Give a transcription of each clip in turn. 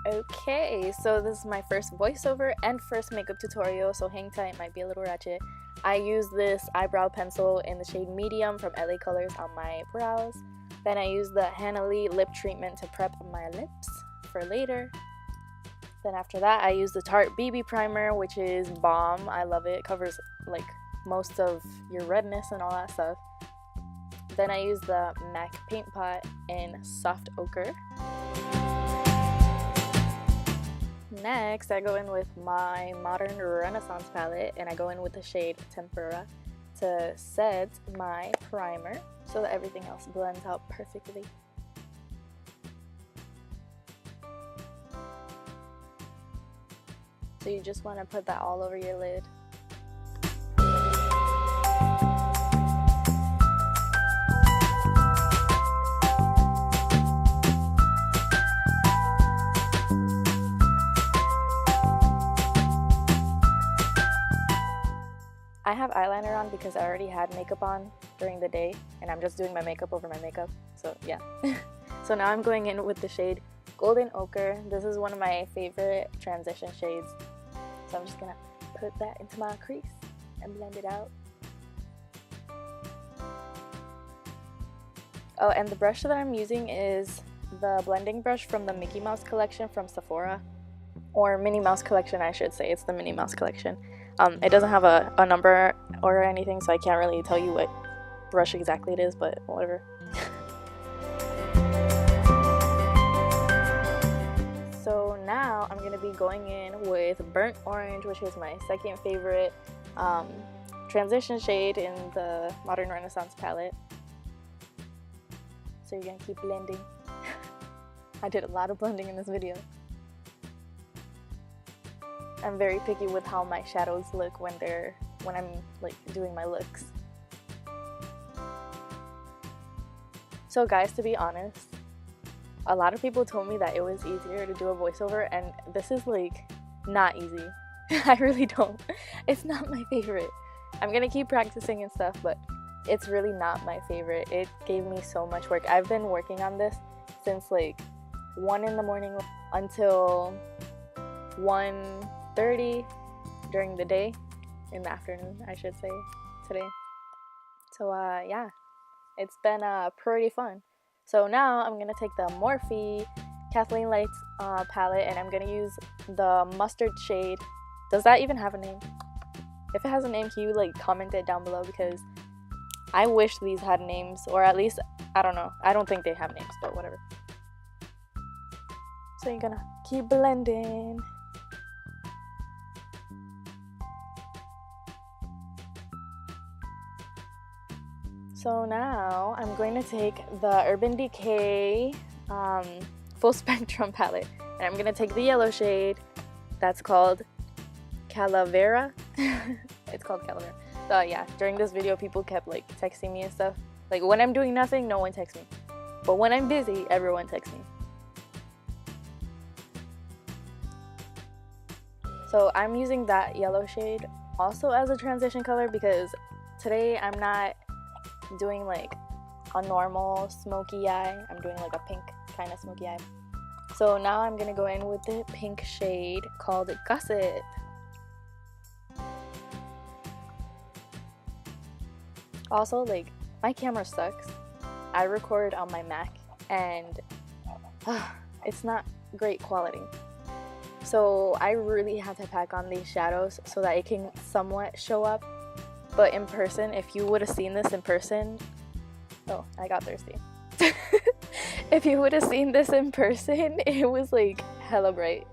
Okay, so this is my first voiceover and first makeup tutorial, so hang tight, might be a little ratchet. I use this eyebrow pencil in the shade Medium from LA Colors on my brows. Then I use the Hannah Lee lip treatment to prep my lips for later. Then after that, I use the Tarte BB primer, which is bomb. I love it. It covers like most of your redness and all that stuff. Then I use the MAC Paint Pot in Soft Ochre. Next, I go in with my Modern Renaissance palette, and I go in with the shade Tempera to set my primer so that everything else blends out perfectly. So you just want to put that all over your lid. I have eyeliner on because I already had makeup on during the day, and I'm just doing my makeup over my makeup, so yeah. So now I'm going in with the shade Golden Ochre. This is one of my favorite transition shades, so I'm just gonna put that into my crease and blend it out. Oh, and the brush that I'm using is the blending brush from the Mickey Mouse collection from Sephora, or Minnie Mouse collection I should say. It's the Minnie Mouse collection. It doesn't have a number or anything, so I can't really tell you what brush exactly it is, but whatever. So now I'm going to be going in with Burnt Orange, which is my second favorite transition shade in the Modern Renaissance palette. So you're going to keep blending. I did a lot of blending in this video. I'm very picky with how my shadows look when I'm like doing my looks. So guys, to be honest, a lot of people told me that it was easier to do a voiceover, and this is like not easy. I really don't. It's not my favorite. I'm gonna keep practicing and stuff, but it's really not my favorite. It gave me so much work. I've been working on this since like 1 in the morning until 1:30 during the day, in the afternoon I should say, today. So yeah, it's been pretty fun. So now I'm gonna take the Morphe Kathleen Lights palette, and I'm gonna use the mustard shade. Does that even have a name? If it has a name, can you like comment it down below, because I wish these had names, or at least, I don't know, I don't think they have names, but whatever. So you're gonna keep blending. So now I'm going to take the Urban Decay Full Spectrum palette, and I'm going to take the yellow shade that's called Calavera. It's called Calavera. So yeah, during this video people kept like texting me and stuff. Like when I'm doing nothing, no one texts me. But when I'm busy, everyone texts me. So I'm using that yellow shade also as a transition color, because today I'm not doing like a normal smoky eye. I'm doing like a pink kind of smoky eye. So now I'm gonna go in with the pink shade called Gusset. Also, like, my camera sucks. I record on my Mac, and it's not great quality. So I really have to pack on these shadows so that it can somewhat show up. But in person, if you would have seen this in person, oh, I got thirsty. If you would have seen this in person, it was like hella bright.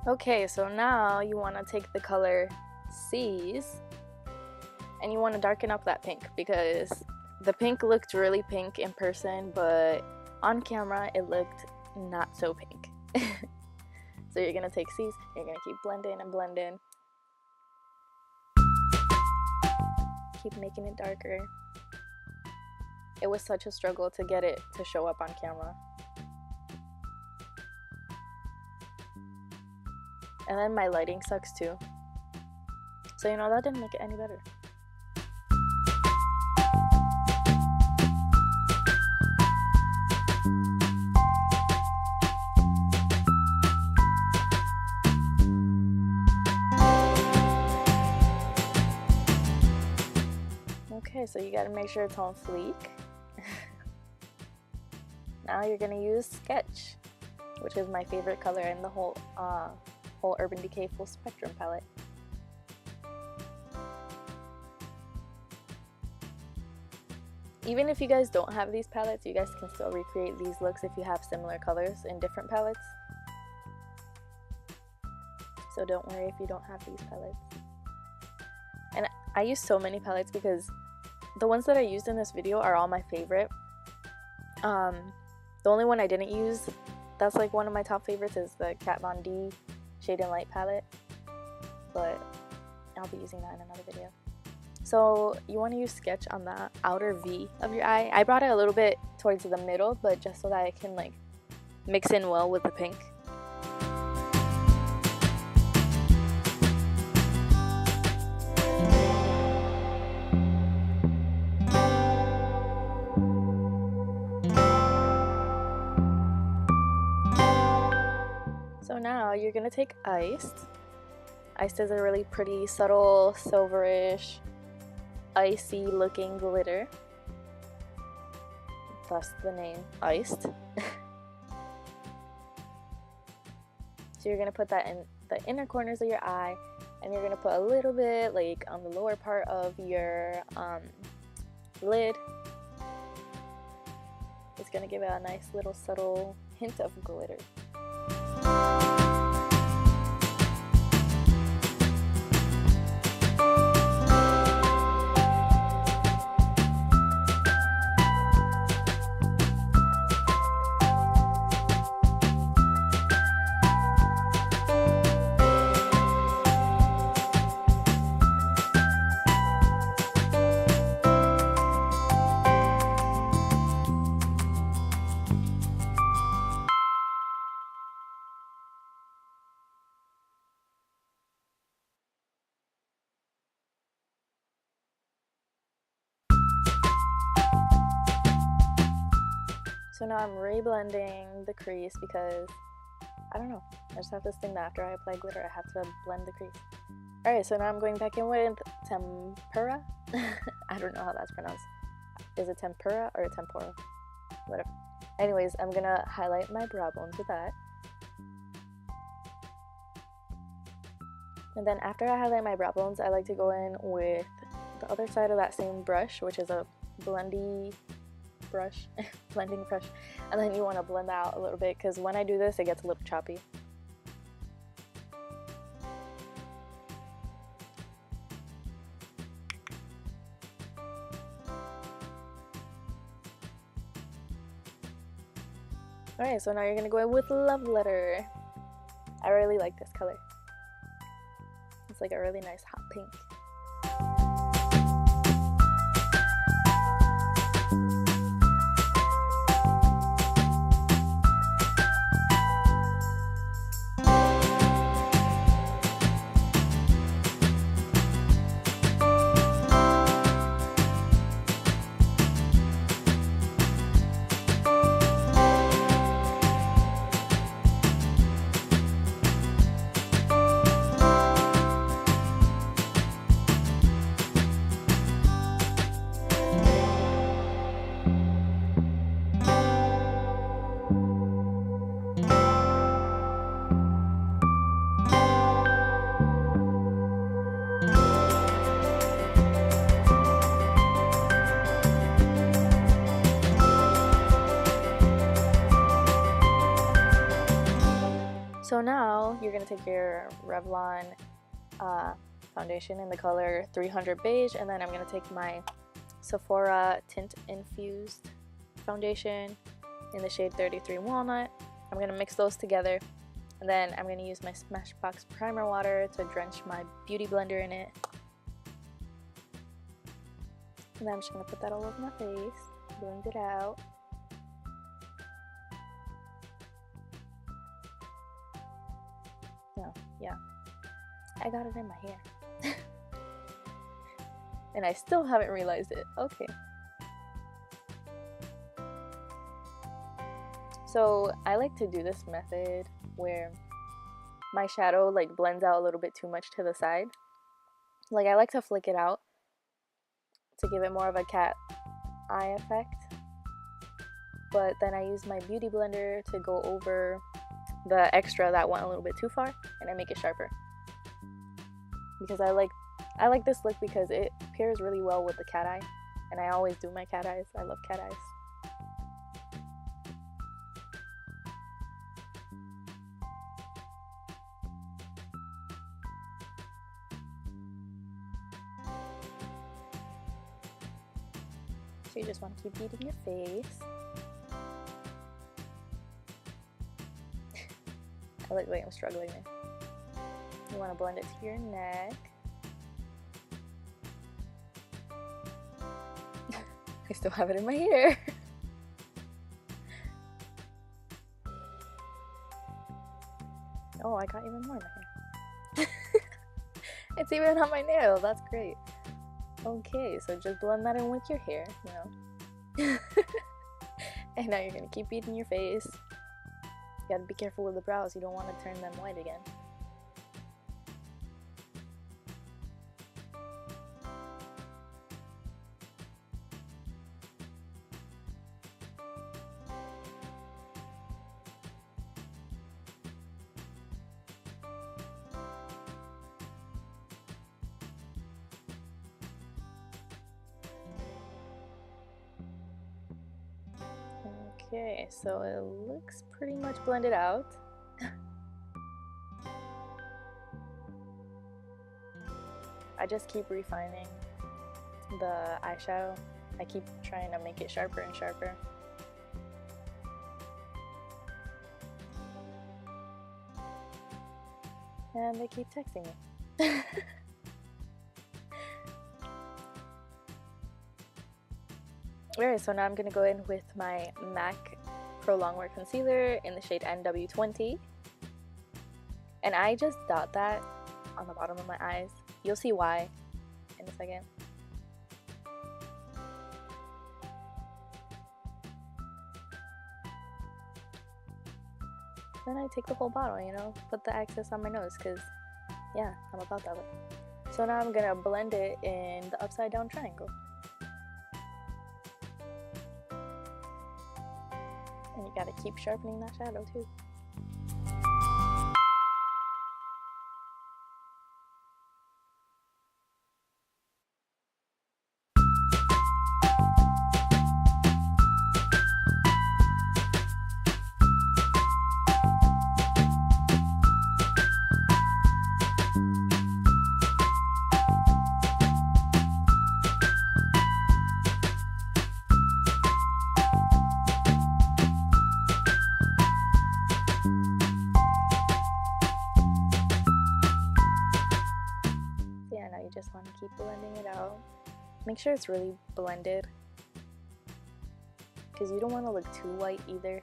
Okay, so now you want to take the color C's and you want to darken up that pink because the pink looked really pink in person, but on camera it looked not so pink. So you're gonna take these, you're gonna keep blending and blending, keep making it darker. It was such a struggle to get it to show up on camera. And then my lighting sucks too, so you know, that didn't make it any better. Okay, so you gotta make sure it's on fleek. Now you're gonna use Sketch, which is my favorite color in the whole Urban Decay Full Spectrum palette. Even if you guys don't have these palettes, you guys can still recreate these looks if you have similar colors in different palettes. So don't worry if you don't have these palettes. And I use so many palettes because the ones that I used in this video are all my favorite. The only one I didn't use, that's like one of my top favorites, is the Kat Von D Shade and Light palette, but I'll be using that in another video. So you want to use Sketch on the outer V of your eye. I brought it a little bit towards the middle, but just so that it can like mix in well with the pink. So now you're gonna take Iced. Iced is a really pretty, subtle, silverish, icy looking glitter. Thus the name Iced. So you're gonna put that in the inner corners of your eye, and you're gonna put a little bit like on the lower part of your lid. It's gonna give it a nice little subtle hint of glitter. So now I'm reblending the crease because, I don't know, I just have this thing that after I apply glitter I have to blend the crease. Alright, so now I'm going back in with Tempera. I don't know how that's pronounced. Is it Tempera or Tempora? Whatever. Anyways, I'm gonna highlight my brow bones with that. And then after I highlight my brow bones, I like to go in with the other side of that same brush, which is a blendy brush, blending brush, and then you want to blend that out a little bit because when I do this it gets a little choppy. Alright, so now you're gonna go in with Love Letter. I really like this color. It's like a really nice hot pink. So now you're going to take your Revlon foundation in the color 300 Beige, and then I'm going to take my Sephora Tint Infused foundation in the shade 33 Walnut. I'm going to mix those together, and then I'm going to use my Smashbox primer water to drench my beauty blender in it. And then I'm just going to put that all over my face, blend it out. No, yeah, I got it in my hair. And I still haven't realized it. Okay. So I like to do this method where my shadow like blends out a little bit too much to the side. Like I like to flick it out to give it more of a cat eye effect. But then I use my beauty blender to go over the extra that went a little bit too far, and I make it sharper. Because I like this look because it pairs really well with the cat eye, and I always do my cat eyes. I love cat eyes. So you just want to keep beating your face. Wait, I'm struggling there. You want to blend it to your neck. I still have it in my hair. Oh, I got even more in my hair. It's even on my nail. That's great. Okay, so just blend that in with your hair, you know. And now you're gonna keep beating your face. You gotta be careful with the brows. You don't want to turn them white again. Okay, so it looks pretty much blended out. I just keep refining the eyeshadow. I keep trying to make it sharper and sharper. And they keep texting me. Alright, so now I'm going to go in with my MAC Pro Longwear Concealer in the shade NW20. And I just dot that on the bottom of my eyes. You'll see why in a second. Then I take the whole bottle, you know, put the excess on my nose because, yeah, I'm about that way. So now I'm going to blend it in the upside down triangle. And you gotta keep sharpening that shadow too. Just want to keep blending it out. Make sure it's really blended because you don't want to look too white either.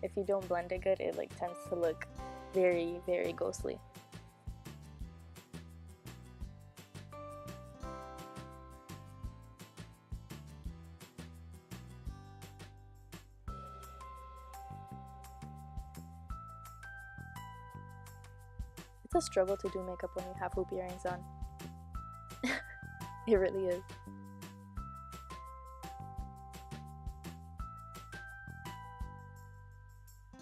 If you don't blend it good, it like tends to look very, very ghostly. It's a struggle to do makeup when you have hoop earrings on. It really is.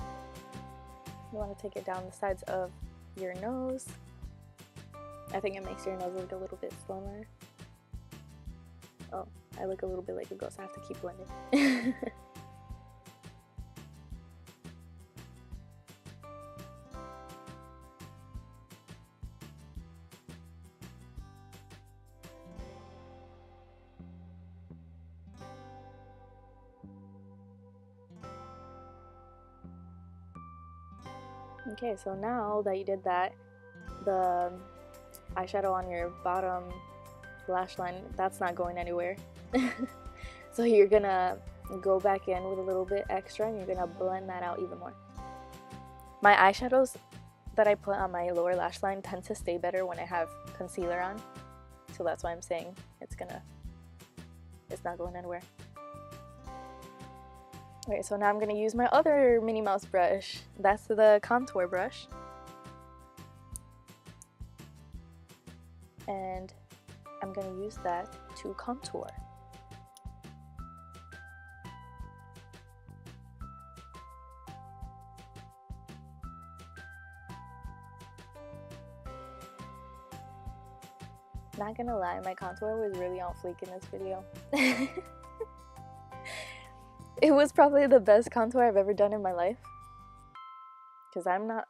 You want to take it down the sides of your nose. I think it makes your nose look a little bit slimmer. Oh, I look a little bit like a ghost. I have to keep blending. Okay, so now that you did that, the eyeshadow on your bottom lash line, that's not going anywhere. So you're gonna go back in with a little bit extra and you're gonna blend that out even more. My eyeshadows that I put on my lower lash line tend to stay better when I have concealer on, so that's why I'm saying it's not going anywhere. Okay, so now I'm gonna use my other Minnie Mouse brush. That's the contour brush. And I'm gonna use that to contour. Not gonna lie, my contour was really on fleek in this video. It was probably the best contour I've ever done in my life, because I'm not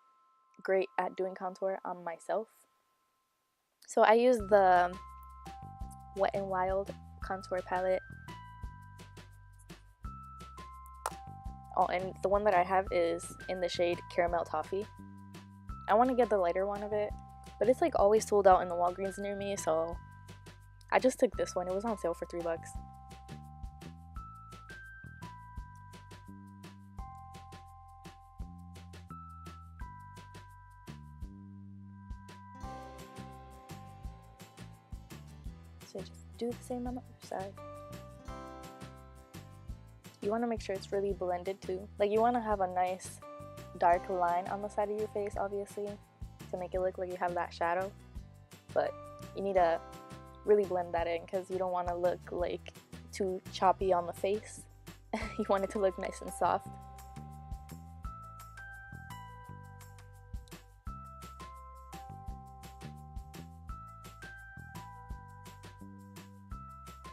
great at doing contour on myself. So I used the Wet n Wild contour palette. Oh, and the one that I have is in the shade Caramel Toffee. I want to get the lighter one of it, but it's like always sold out in the Walgreens near me, so I just took this one. It was on sale for $3. So just do the same on the other side. You want to make sure it's really blended too. Like, you want to have a nice dark line on the side of your face, obviously, to make it look like you have that shadow. But you need to really blend that in, because you don't want to look like too choppy on the face. You want it to look nice and soft.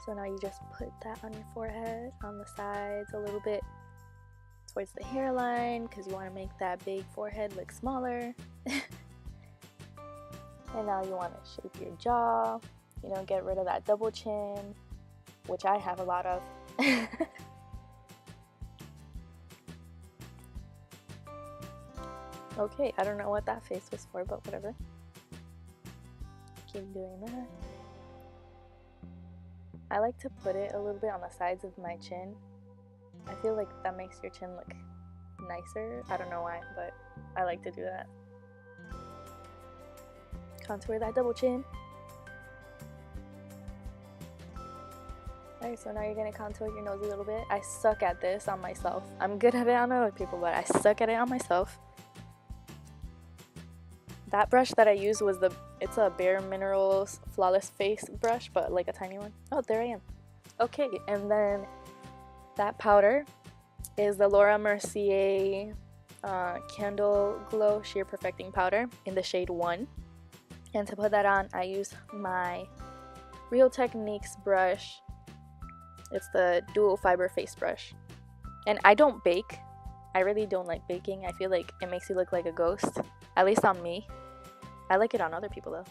So now you just put that on your forehead, on the sides, a little bit towards the hairline, because you want to make that big forehead look smaller. And now you want to shape your jaw, you know, get rid of that double chin, which I have a lot of. Okay, I don't know what that face was for, but whatever. Keep doing that. I like to put it a little bit on the sides of my chin. I feel like that makes your chin look nicer. I don't know why, but I like to do that. Contour that double chin. Alright, so now you're gonna contour your nose a little bit. I suck at this on myself. I'm good at it on other people, but I suck at it on myself. That brush that I used was it's a Bare Minerals Flawless Face brush, but like a tiny one. Oh, there I am. Okay, and then that powder is the Laura Mercier Candle Glow Sheer Perfecting Powder in the shade 1. And to put that on, I use my Real Techniques brush. It's the Dual Fiber Face Brush. And I don't bake. I really don't like baking. I feel like it makes you look like a ghost. At least on me. I like it on other people though.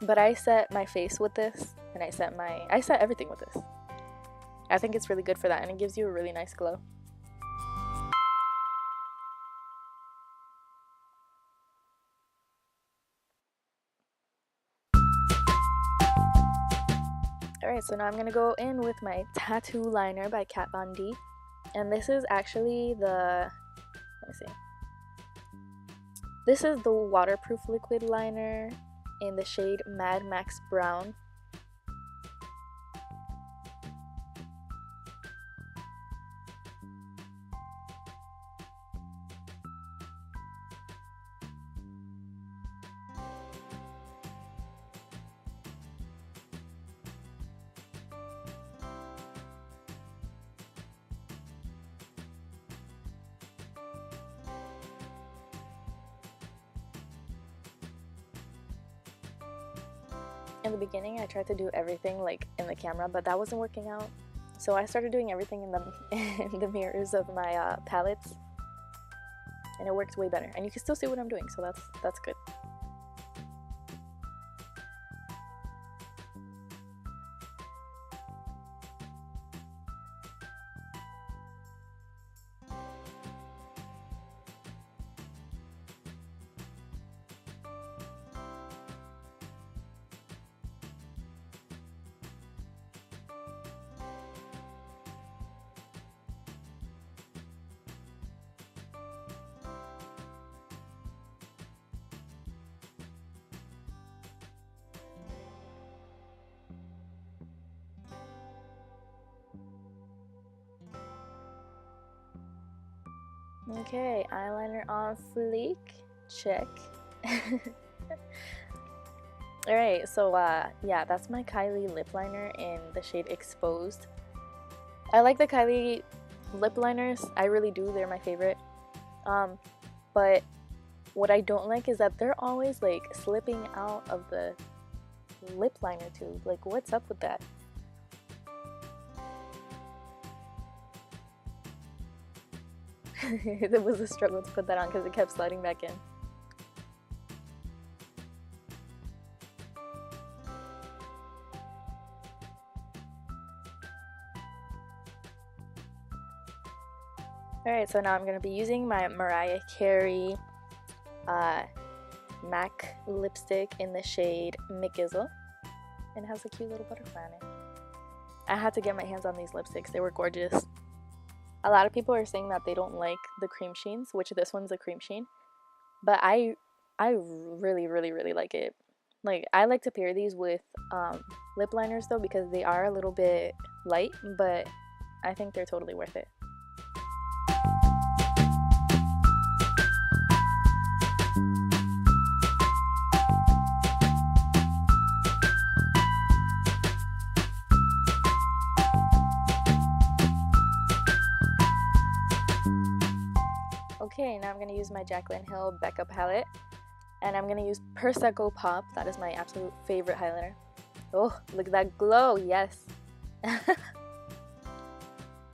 But I set my face with this, and I set everything with this. I think it's really good for that, and it gives you a really nice glow. Alright, so now I'm gonna go in with my Tattoo Liner by Kat Von D. And this is actually let me see. This is the waterproof liquid liner in the shade Mad Max Brown. In the beginning, I tried to do everything like in the camera, but that wasn't working out. So I started doing everything in the mirrors of my palettes, and it worked way better. And you can still see what I'm doing, so that's good. Okay, eyeliner on fleek. Check. Alright, so yeah, that's my Kylie lip liner in the shade Exposed. I like the Kylie lip liners. I really do. They're my favorite. But what I don't like is that they're always like slipping out of the lip liner tube. Like, what's up with that? It was a struggle to put that on because it kept sliding back in. Alright, so now I'm going to be using my Mariah Carey MAC lipstick in the shade McGizzle. And it has a cute little butterfly on it. I had to get my hands on these lipsticks. They were gorgeous. A lot of people are saying that they don't like the cream sheens, which this one's a cream sheen. But I really, really, really like it. Like, I like to pair these with lip liners though, because they are a little bit light, but I think they're totally worth it. Okay, now I'm going to use my Jaclyn Hill Becca palette, and I'm going to use Prosecco Pop. That is my absolute favorite highlighter. Oh, look at that glow, yes. It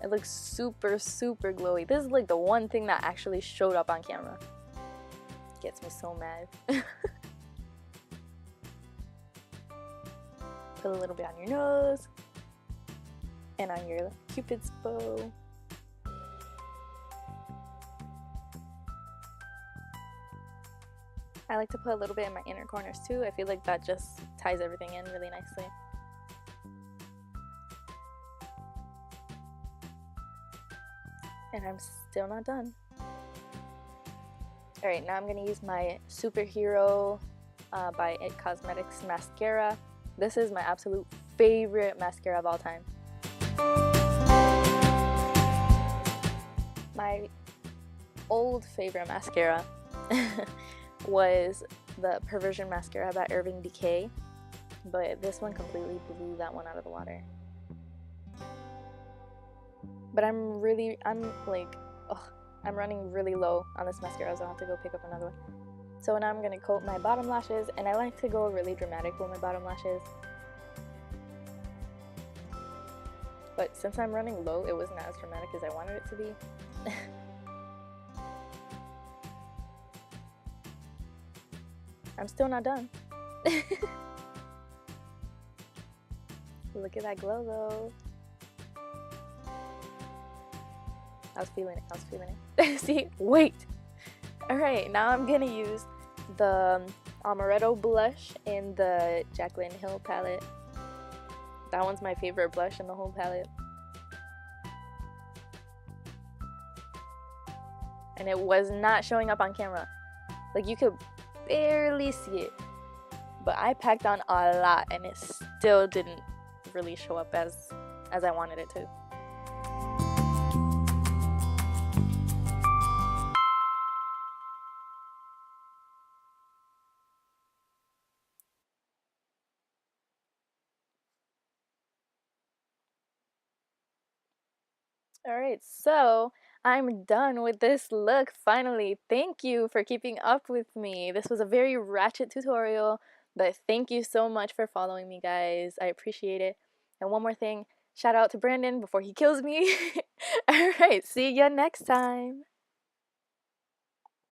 looks super, super glowy. This is like the one thing that actually showed up on camera. Gets me so mad. Put a little bit on your nose, and on your Cupid's bow. I like to put a little bit in my inner corners too. I feel like that just ties everything in really nicely. And I'm still not done. Alright, now I'm going to use my Superhero by IT Cosmetics mascara. This is my absolute favorite mascara of all time. My old favorite mascara was the Perversion mascara by Urban Decay, but this one completely blew that one out of the water. But I'm running really low on this mascara, so I'll have to go pick up another one. So now I'm going to coat my bottom lashes, and I like to go really dramatic with my bottom lashes. But since I'm running low, it wasn't as dramatic as I wanted it to be. I'm still not done. Look at that glow though. I was feeling it. See? Wait! Alright, now I'm gonna use the Amaretto blush in the Jaclyn Hill palette. That one's my favorite blush in the whole palette. And it was not showing up on camera. Like, you could barely see it. But I packed on a lot and it still didn't really show up as I wanted it to. Alright, so I'm done with this look finally. Thank you for keeping up with me. This was a very ratchet tutorial, but thank you so much for following me, guys. I appreciate it. And one more thing, shout out to Brandon before he kills me. Alright, see ya next time.